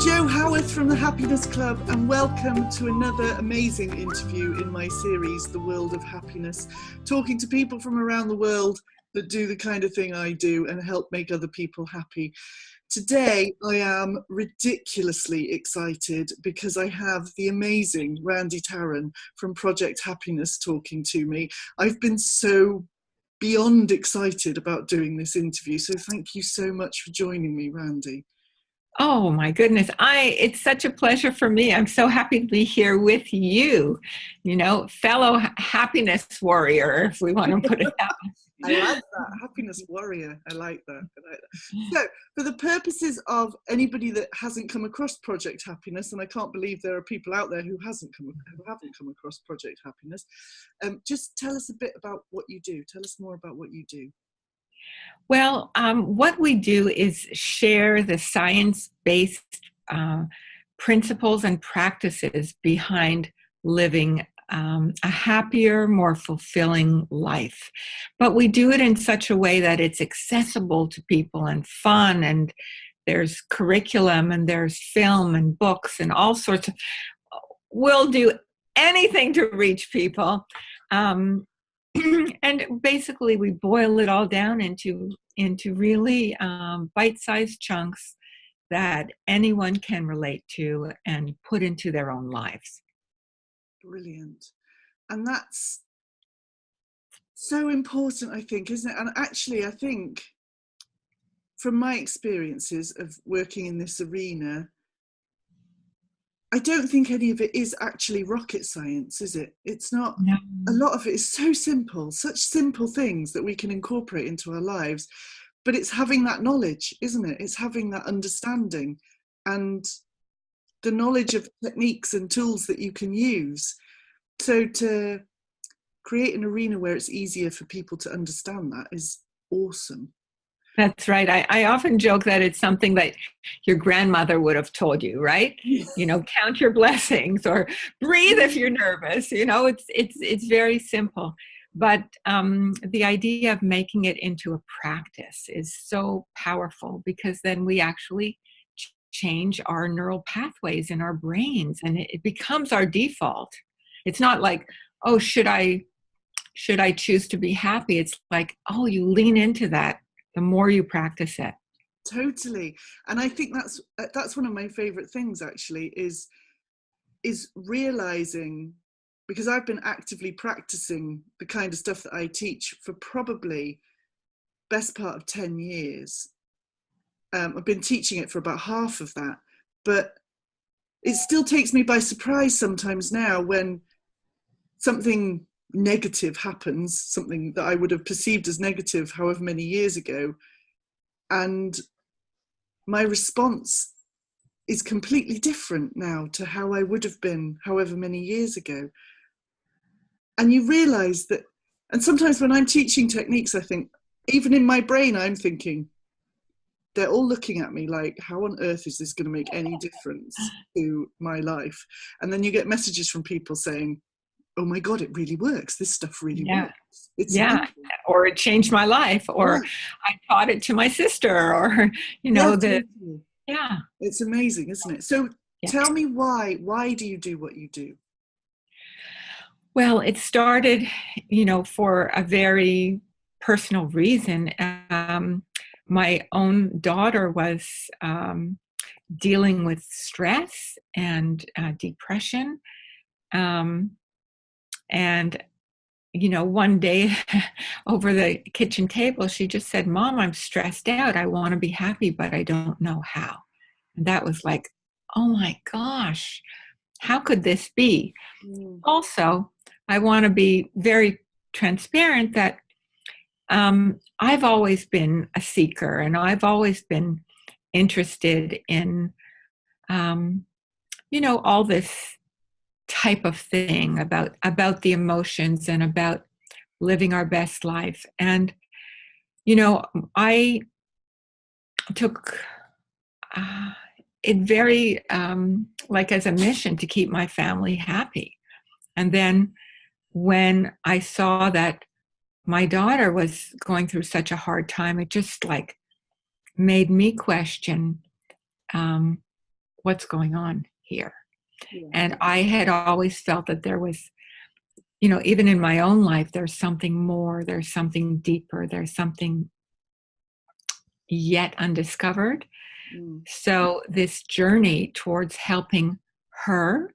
Jo Howarth from the Happiness Club, and welcome to another amazing interview in my series, The World of Happiness, talking to people from around the world that do the kind of thing I do and help make other people happy. Today, I am ridiculously excited because I have the amazing Randy Taran from Project Happiness talking to me. I've been so beyond excited about doing this interview, so thank you so much for joining me, Randy. Oh my goodness. It's such a pleasure for me. I'm so happy to be here with you, fellow happiness warrior, if we want to put it that way. I like that. Happiness warrior. I like that. So for the purposes of anybody that hasn't come across Project Happiness, and I can't believe there are people out there who haven't come across Project Happiness, just tell us a bit about what you do. Tell us more about what you do. Well, what we do is share the science-based principles and practices behind living a happier, more fulfilling life. But we do it in such a way that it's accessible to people and fun, and there's curriculum and there's film and books and all sorts of, we'll do anything to reach people. And basically we boil it all down into really bite-sized chunks that anyone can relate to and put into their own lives. Brilliant. And that's so important, I think, isn't it? And actually, I think from my experiences of working in this arena, I don't think any of it is actually rocket science, is it? It's not. No. A lot of it is so simple, such simple things that we can incorporate into our lives. But it's having that knowledge, isn't it? It's having that understanding and the knowledge of techniques and tools that you can use. So to create an arena where it's easier for people to understand that is awesome. That's right. I often joke that it's something that your grandmother would have told you, right? Count your blessings or breathe if you're nervous. It's very simple. But the idea of making it into a practice is so powerful, because then we actually change our neural pathways in our brains, and it becomes our default. It's not like, oh, should I choose to be happy? It's like, oh, you lean into that the more you practice it. Totally. And I think that's one of my favorite things, actually, is realizing, because I've been actively practicing the kind of stuff that I teach for probably best part of 10 years. I've been teaching it for about half of that, but it still takes me by surprise sometimes now when something negative happens, something that I would have perceived as negative however many years ago, and my response is completely different now to how I would have been however many years ago. And you realize that, and sometimes when I'm teaching techniques, I think, even in my brain, I'm thinking, they're all looking at me like, how on earth is this going to make any difference to my life? And then you get messages from people saying, oh my God, it really works. This stuff really works. It's amazing. Or it changed my life, or I taught it to my sister, or, It's amazing, isn't it? So tell me why do you do what you do? Well, it started, for a very personal reason. My own daughter was dealing with stress and depression. And, one day over the kitchen table, she just said, Mom, I'm stressed out. I want to be happy, but I don't know how. And that was like, oh my gosh, how could this be? Also, I want to be very transparent that I've always been a seeker, and I've always been interested in, all this type of thing about the emotions and about living our best life. And, I took it very like as a mission to keep my family happy. And then when I saw that my daughter was going through such a hard time, it just like made me question what's going on here? Yeah. And I had always felt that there was, even in my own life, there's something more, there's something deeper, there's something yet undiscovered. Mm. So this journey towards helping her,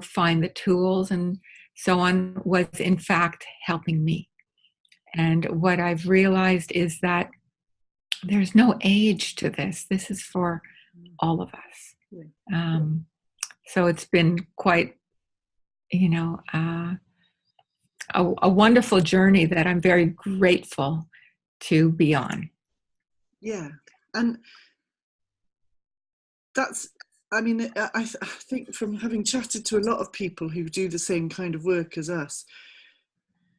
find the tools and so on was in fact helping me. And what I've realized is that there's no age to this. This is for all of us. Yeah. So it's been quite, a wonderful journey that I'm very grateful to be on. Yeah. And that's, I think from having chatted to a lot of people who do the same kind of work as us,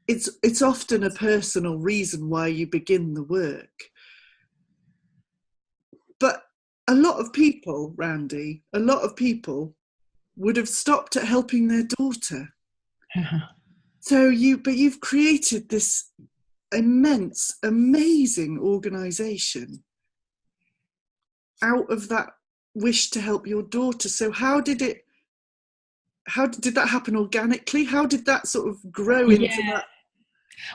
it's often a personal reason why you begin the work. But a lot of people, Randy, would have stopped at helping their daughter. Uh-huh. So you've created this immense, amazing organization out of that wish to help your daughter. So how did that happen organically? How did that sort of grow into that?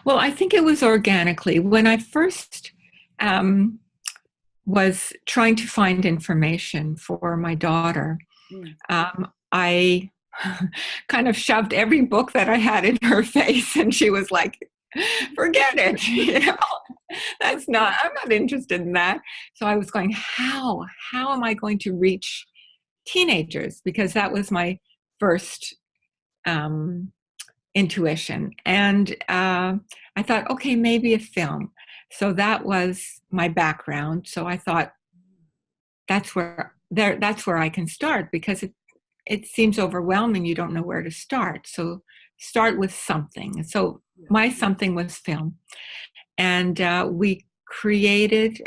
Well, I think it was organically. When I first was trying to find information for my daughter, I kind of shoved every book that I had in her face, and she was like, forget it. I'm not interested in that. So I was going, how am I going to reach teenagers? Because that was my first intuition. And I thought, okay, maybe a film. So that was my background. So I thought that's where I can start, because it seems overwhelming. You don't know where to start. So start with something. So my something was film. And we created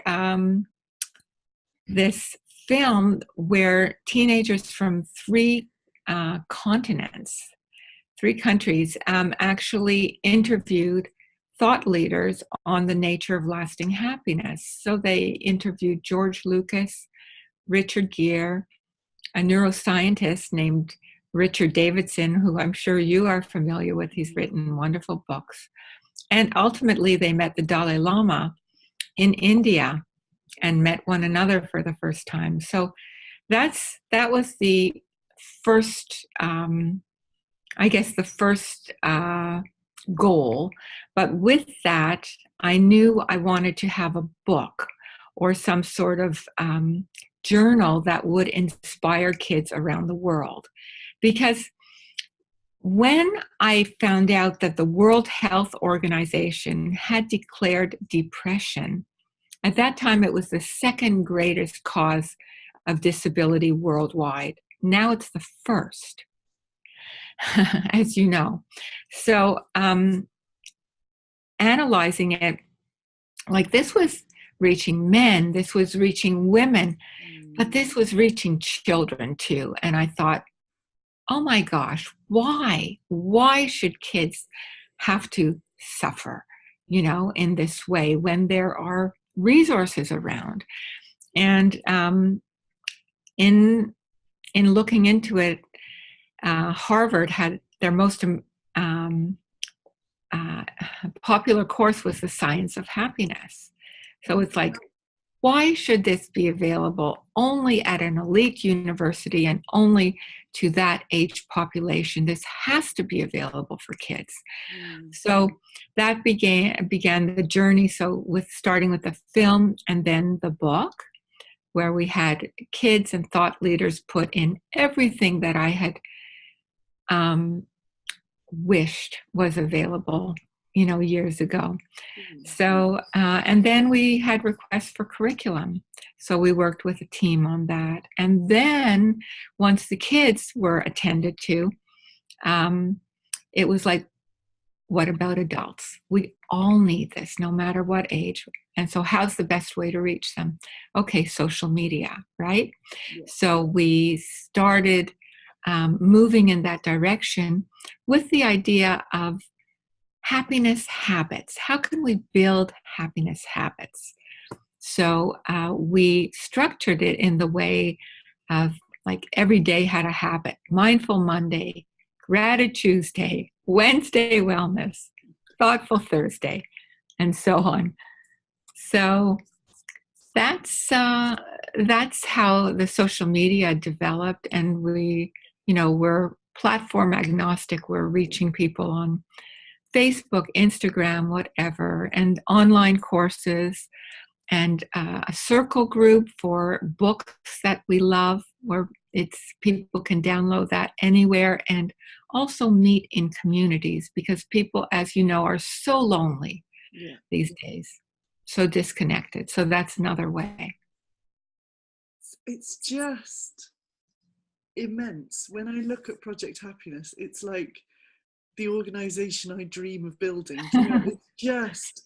this film where teenagers from three continents, three countries, actually interviewed thought leaders on the nature of lasting happiness. So they interviewed George Lucas, Richard Gere, a neuroscientist named Richard Davidson, who I'm sure you are familiar with. He's written wonderful books. And ultimately, they met the Dalai Lama in India and met one another for the first time. So that was the first, I guess, the first goal. But with that, I knew I wanted to have a book or some sort of journal that would inspire kids around the world. Because when I found out that the World Health Organization had declared depression, at that time it was the second greatest cause of disability worldwide. Now it's the first, as you know. So analyzing it, like, this was reaching men, this was reaching women, but this was reaching children too. And I thought, oh my gosh, why? Why should kids have to suffer, in this way when there are resources around? And in looking into it, Harvard had their most popular course was the science of happiness. So it's like, why should this be available only at an elite university and only to that age population? This has to be available for kids. So that began the journey. So starting with the film and then the book, where we had kids and thought leaders put in everything that I had wished was available, years ago. So, and then we had requests for curriculum. So we worked with a team on that. And then once the kids were attended to, it was like, what about adults? We all need this, no matter what age. And so how's the best way to reach them? Okay, social media, right? Yeah. So we started moving in that direction with the idea of happiness habits. How can we build happiness habits? So we structured it in the way of like every day had a habit. Mindful Monday, Gratitude Tuesday, Wednesday Wellness, Thoughtful Thursday, and so on. So that's how the social media developed, and we're platform agnostic. We're reaching people on Facebook, Instagram, whatever, and online courses, and a circle group for books that we love, where people can download that anywhere, and also meet in communities, because people, as you know, are so lonely these days, so disconnected. So that's another way. It's just immense. When I look at Project Happiness, it's like the organization I dream of building. It's just,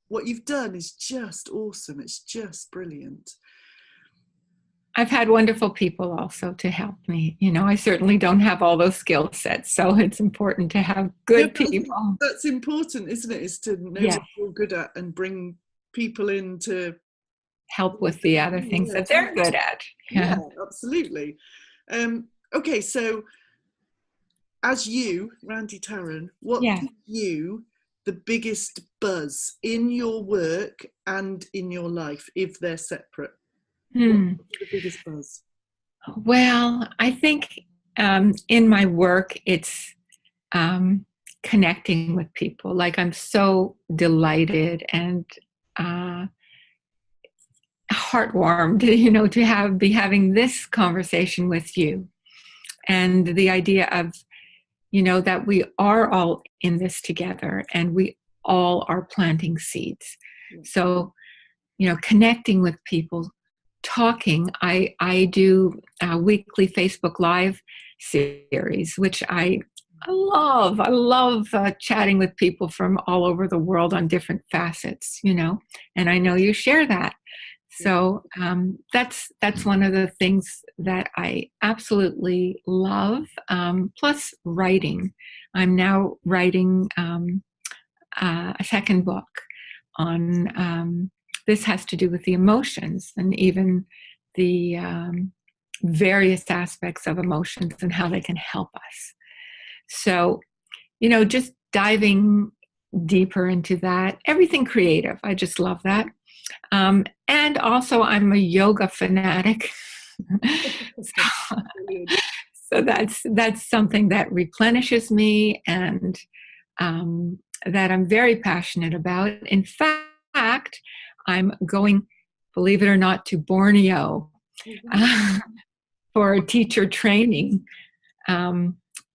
what you've done is just awesome. It's just brilliant. I've had wonderful people also to help me. I certainly don't have all those skill sets, so it's important to have good people. That's important, isn't it? Is to know what you're good at and bring people in to help with the other things that they're good at. Yeah, absolutely. Okay, so as you, Randy Taran, what gives you the biggest buzz in your work and in your life, if they're separate? What's the biggest buzz? Well, I think in my work, it's connecting with people. Like, I'm so delighted and heartwarmed, to be having this conversation with you, and the idea of, that we are all in this together, and we all are planting seeds. So, connecting with people, talking. I do a weekly Facebook Live series, which I love. I love chatting with people from all over the world on different facets, and I know you share that. So that's one of the things that I absolutely love. Plus writing. I'm now writing a second book on, this has to do with the emotions, and even the various aspects of emotions and how they can help us. So, just diving deeper into that, everything creative. I just love that. And also, I'm a yoga fanatic. So that's something that replenishes me, and that I'm very passionate about. In fact, I'm going, believe it or not, to Borneo for teacher training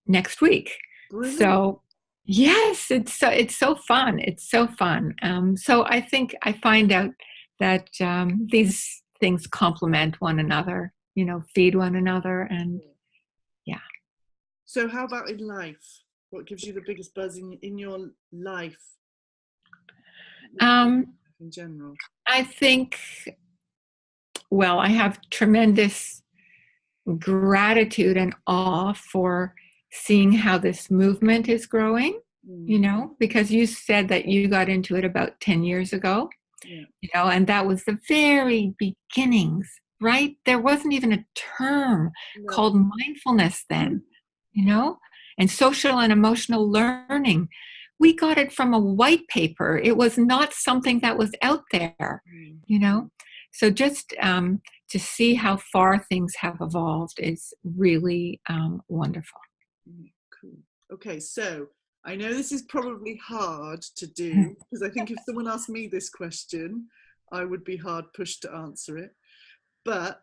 next week. Brilliant. So yes, it's so fun. It's so fun. So I think I find out that these things complement one another, feed one another, and yeah. So how about in life? What gives you the biggest buzz in your life? In general, I think, well, I have tremendous gratitude and awe for seeing how this movement is growing, because you said that you got into it about 10 years ago, and that was the very beginnings, right? There wasn't even a term called mindfulness then, and social and emotional learning. We got it from a white paper. It was not something that was out there, So just to see how far things have evolved is really wonderful. Cool. Okay, so I know this is probably hard to do, because I think if someone asked me this question, I would be hard pushed to answer it. But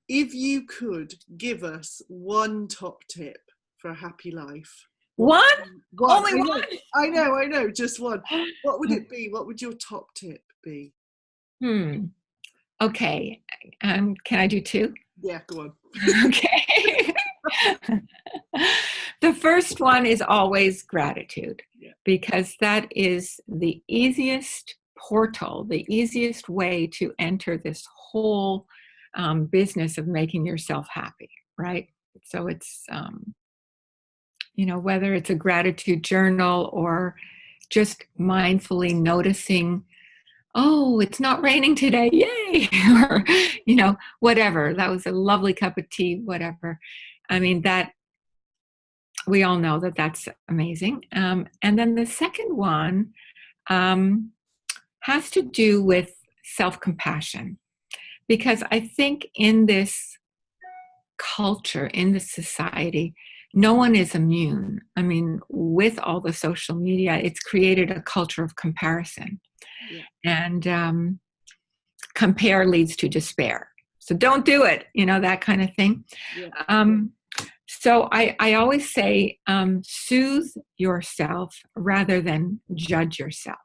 if you could give us one top tip for a happy life. One? Only one? I know, just one. What would it be? What would your top tip be? Okay. Can I do two? Yeah, go on. Okay. The first one is always gratitude, because that is the easiest portal, the easiest way to enter this whole business of making yourself happy, right? So it's, whether it's a gratitude journal or just mindfully noticing oh, it's not raining today, yay, or, whatever. That was a lovely cup of tea, whatever. I mean, that we all know that that's amazing. And then the second one has to do with self-compassion, because I think in this culture, in this society, no one is immune. I mean, with all the social media, it's created a culture of comparison. Yeah. And compare leads to despair. So don't do it, that kind of thing. Yeah. So I always say, soothe yourself rather than judge yourself.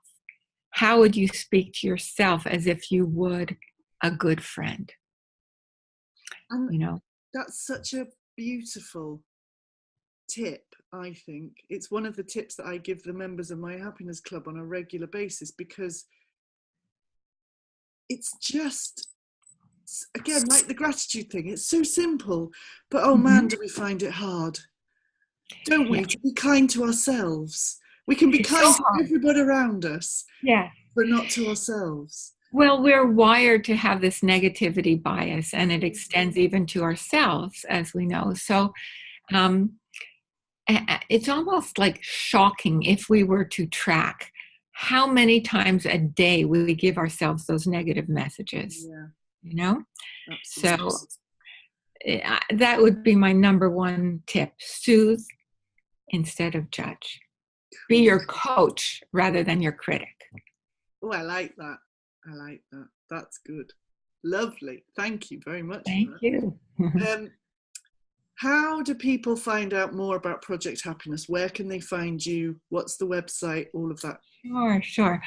How would you speak to yourself as if you would a good friend? And that's such a beautiful tip, I think. It's one of the tips that I give the members of my happiness club on a regular basis, because it's just, again, like the gratitude thing, it's so simple, but oh man, do we find it hard, don't we? To be kind to ourselves. We can be kind to everybody around us, but not to ourselves. Well, we're wired to have this negativity bias, and it extends even to ourselves, as we know. So it's almost like shocking if we were to track how many times a day we give ourselves those negative messages. Absolutely. So that would be my number one tip: soothe instead of judge. Be your coach rather than your critic. Oh, I like that. That's good. Lovely. Thank you very much. Thank you. How do people find out more about Project Happiness? Where can they find you? What's the website? All of that. Sure.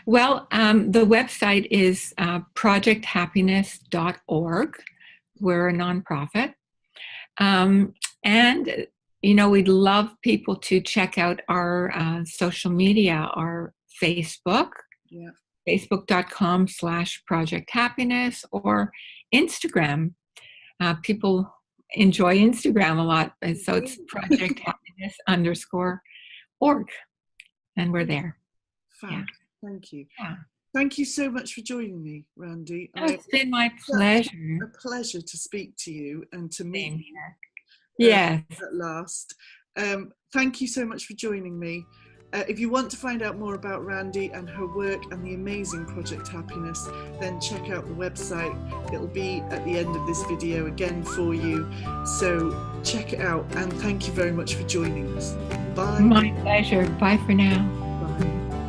Well, the website is projecthappiness.org. We're a nonprofit. And, we'd love people to check out our social media, our Facebook, facebook.com/Project Happiness, or Instagram. People enjoy Instagram a lot. And so it's projecthappiness_org. And we're there. Fab. Thank you. Thank you so much for joining me, Randy. It's been my pleasure. A pleasure to speak to you and to meet you. Yes. At last. Thank you so much for joining me. If you want to find out more about Randy and her work and the amazing Project Happiness, then check out the website. It'll be at the end of this video again for you. So check it out, and thank you very much for joining us. Bye. My pleasure. Bye for now. Bye.